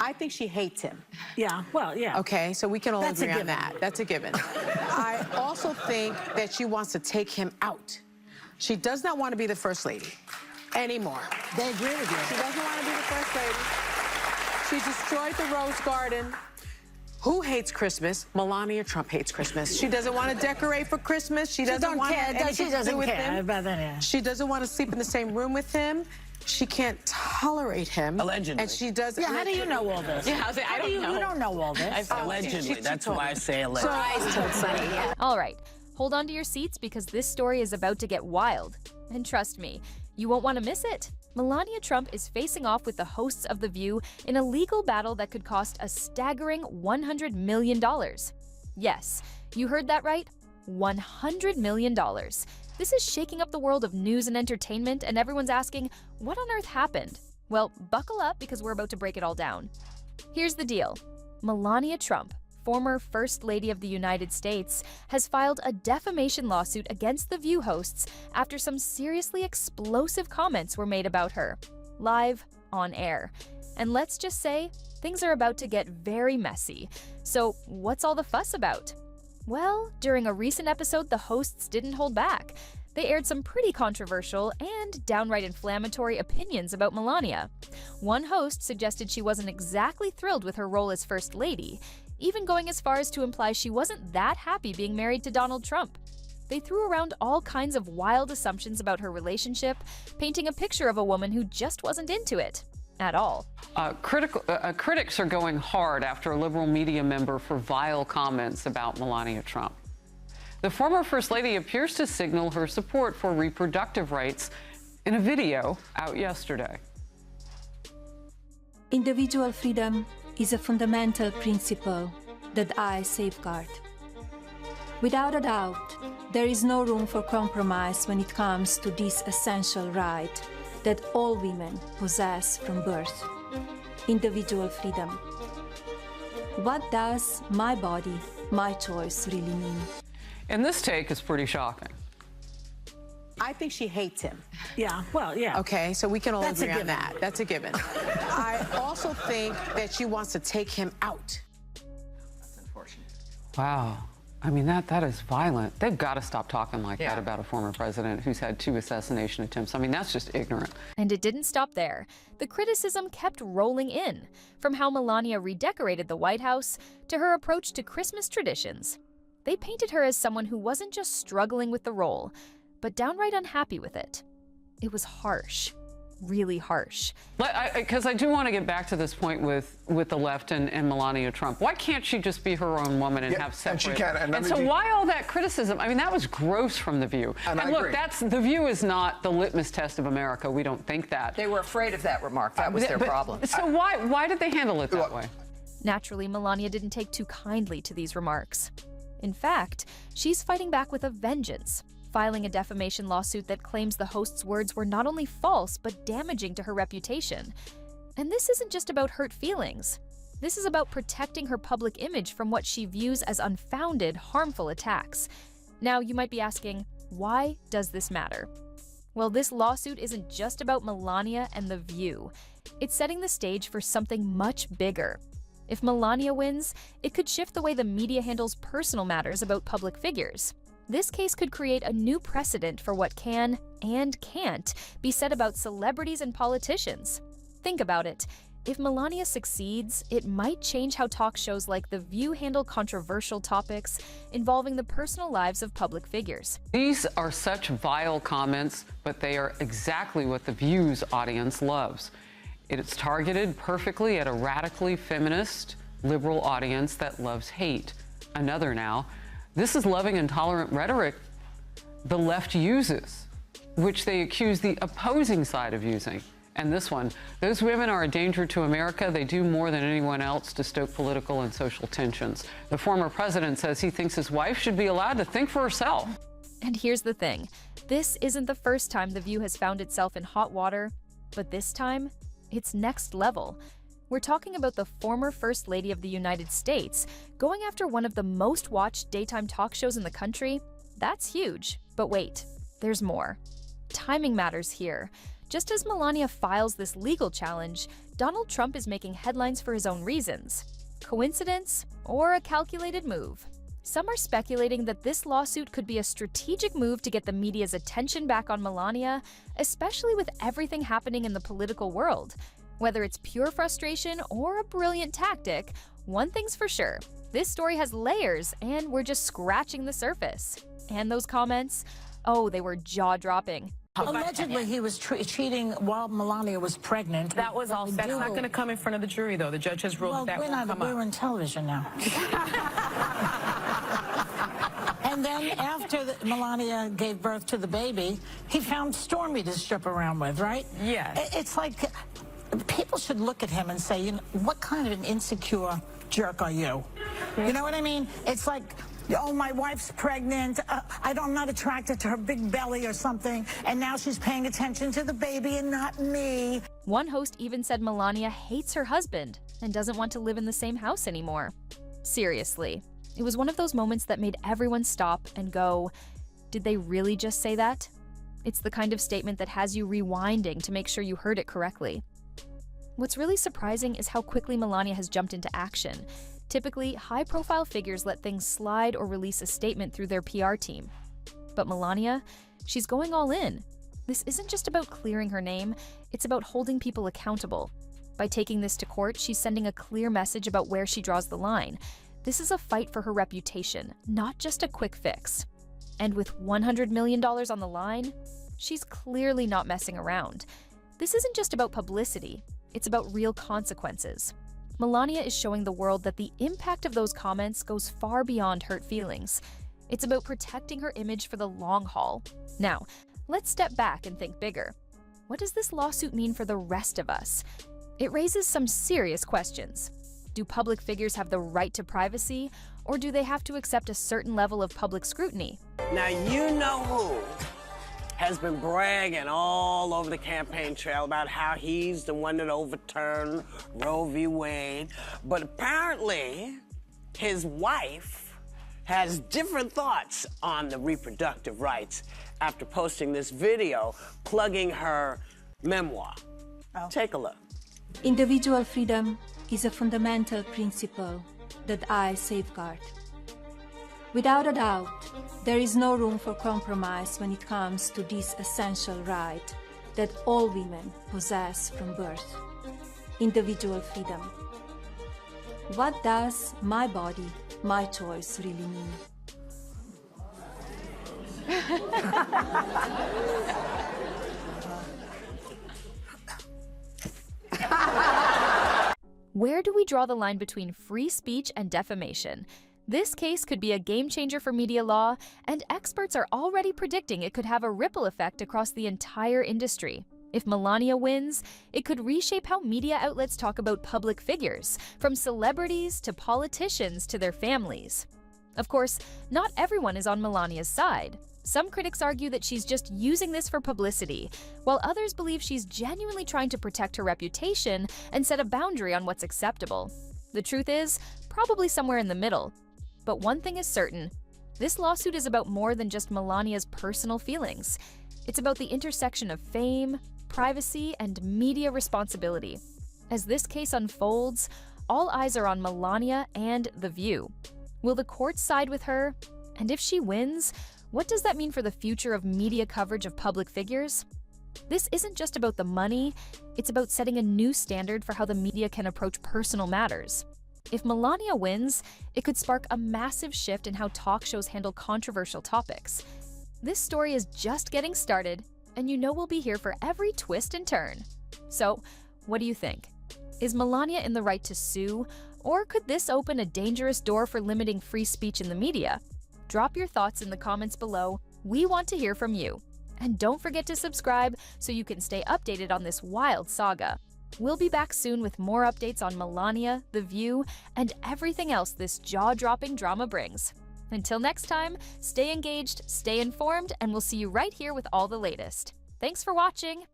I think she hates him. Yeah, well, yeah. Okay, so we can all That's a agree on given. that. That's a given. I also think that she wants to take him out. She does not want to be the first lady anymore. They agree with you. She doesn't want to be the first lady. She destroyed the Rose Garden. Who hates Christmas? Melania Trump hates Christmas. She doesn't want to decorate for Christmas. She doesn't want to have anything to do with him. About that, yeah. She doesn't want to sleep in the same room with him. She can't tolerate him. Allegedly. And she doesn't. Yeah, how do you know all this? Yeah, I don't know. You don't know all this. Allegedly. That's why I say allegedly. All right, hold on to your seats because this story is about to get wild. And trust me, you won't want to miss it. Melania Trump is facing off with the hosts of The View in a legal battle that could cost a staggering $100 million. Yes, you heard that right, $100 million. This is shaking up the world of news and entertainment, and everyone's asking, what on earth happened? Well, buckle up because we're about to break it all down. Here's the deal. Melania Trump, former First Lady of the United States, has filed a defamation lawsuit against The View hosts after some seriously explosive comments were made about her, live on air. And let's just say, things are about to get very messy. So what's all the fuss about? Well, during a recent episode, the hosts didn't hold back. They aired some pretty controversial and downright inflammatory opinions about Melania. One host suggested she wasn't exactly thrilled with her role as First Lady, even going as far as to imply she wasn't that happy being married to Donald Trump. They threw around all kinds of wild assumptions about her relationship, painting a picture of a woman who just wasn't into it at all. Critics are going hard after a liberal media member for vile comments about Melania Trump. The former First Lady appears to signal her support for reproductive rights in a video out yesterday. Individual freedom is a fundamental principle that I safeguard. Without a doubt, there is no room for compromise when it comes to this essential right that all women possess from birth: individual freedom. What does my body, my choice really mean? And this take is pretty shocking. I think she hates him. Yeah, well, yeah. Okay, so we can all That's a agree on given. that. That's a given. I also think that she wants to take him out. That's unfortunate. Wow. I mean, that is violent. They've got to stop talking like that about a former president who's had 2 assassination attempts. I mean, that's just ignorant. And it didn't stop there. The criticism kept rolling in, from how Melania redecorated the White House to her approach to Christmas traditions. They painted her as someone who wasn't just struggling with the role, but downright unhappy with it. It was harsh, really harsh. Because I do want to get back to this point with the left and Melania Trump. Why can't she just be her own woman and have separate? And she can. And so why all that criticism? I mean, that was gross from The View. And I look, agree. The View is not the litmus test of America. We don't think that. They were afraid of that remark. That was their problem. So why did they handle it that way? Naturally, Melania didn't take too kindly to these remarks. In fact, she's fighting back with a vengeance, filing a defamation lawsuit that claims the host's words were not only false, but damaging to her reputation. And this isn't just about hurt feelings. This is about protecting her public image from what she views as unfounded, harmful attacks. Now, you might be asking, why does this matter? Well, this lawsuit isn't just about Melania and The View. It's setting the stage for something much bigger. If Melania wins, it could shift the way the media handles personal matters about public figures. This case could create a new precedent for what can and can't be said about celebrities and politicians. Think about it. If Melania succeeds, it might change how talk shows like The View handle controversial topics involving the personal lives of public figures. These are such vile comments, but they are exactly what The View's audience loves. It's targeted perfectly at a radically feminist, liberal audience that loves hate. Another now. This is loving and tolerant rhetoric the left uses, which they accuse the opposing side of using. And this one, those women are a danger to America. They do more than anyone else to stoke political and social tensions. The former president says he thinks his wife should be allowed to think for herself. And here's the thing. This isn't the first time The View has found itself in hot water, but this time, it's next level. We're talking about the former First Lady of the United States going after one of the most watched daytime talk shows in the country. That's huge. But wait, there's more. Timing matters here. Just as Melania files this legal challenge, Donald Trump is making headlines for his own reasons. Coincidence or a calculated move? Some are speculating that this lawsuit could be a strategic move to get the media's attention back on Melania, especially with everything happening in the political world. Whether it's pure frustration or a brilliant tactic, one thing's for sure, this story has layers and we're just scratching the surface. And those comments? Oh, they were jaw-dropping. Allegedly, he was cheating while Melania was pregnant. That was all set. That's not going to come in front of the jury, though. The judge has ruled that won't come up. We're on television now. And then after Melania gave birth to the baby, he found Stormy to strip around with, right? Yeah. It's like people should look at him and say, you know, what kind of an insecure jerk are you? You know what I mean? It's like, oh, my wife's pregnant. I'm not attracted to her big belly or something. And now she's paying attention to the baby and not me. One host even said Melania hates her husband and doesn't want to live in the same house anymore. Seriously, it was one of those moments that made everyone stop and go, did they really just say that? It's the kind of statement that has you rewinding to make sure you heard it correctly. What's really surprising is how quickly Melania has jumped into action. Typically, high-profile figures let things slide or release a statement through their PR team. But Melania, she's going all in. This isn't just about clearing her name, it's about holding people accountable. By taking this to court, she's sending a clear message about where she draws the line. This is a fight for her reputation, not just a quick fix. And with $100 million on the line, she's clearly not messing around. This isn't just about publicity, it's about real consequences. Melania is showing the world that the impact of those comments goes far beyond hurt feelings. It's about protecting her image for the long haul. Now, let's step back and think bigger. What does this lawsuit mean for the rest of us? It raises some serious questions. Do public figures have the right to privacy, or do they have to accept a certain level of public scrutiny? Now, you know who has been bragging all over the campaign trail about how he's the one that overturned Roe v. Wade. But apparently, his wife has different thoughts on the reproductive rights after posting this video plugging her memoir. Oh. Take a look. Individual freedom is a fundamental principle that I safeguard. Without a doubt, there is no room for compromise when it comes to this essential right that all women possess from birth: individual freedom. What does my body, my choice really mean? Where do we draw the line between free speech and defamation? This case could be a game changer for media law, and experts are already predicting it could have a ripple effect across the entire industry. If Melania wins, it could reshape how media outlets talk about public figures, from celebrities to politicians to their families. Of course, not everyone is on Melania's side. Some critics argue that she's just using this for publicity, while others believe she's genuinely trying to protect her reputation and set a boundary on what's acceptable. The truth is, probably somewhere in the middle. But one thing is certain, this lawsuit is about more than just Melania's personal feelings. It's about the intersection of fame, privacy, and media responsibility. As this case unfolds, all eyes are on Melania and The View. Will the courts side with her? And if she wins, what does that mean for the future of media coverage of public figures? This isn't just about the money, it's about setting a new standard for how the media can approach personal matters. If Melania wins, it could spark a massive shift in how talk shows handle controversial topics. This story is just getting started, and you know we'll be here for every twist and turn. So, what do you think? Is Melania in the right to sue, or could this open a dangerous door for limiting free speech in the media? Drop your thoughts in the comments below. We want to hear from you. And don't forget to subscribe so you can stay updated on this wild saga. We'll be back soon with more updates on Melania, The View, and everything else this jaw-dropping drama brings. Until next time, stay engaged, stay informed, and we'll see you right here with all the latest. Thanks for watching!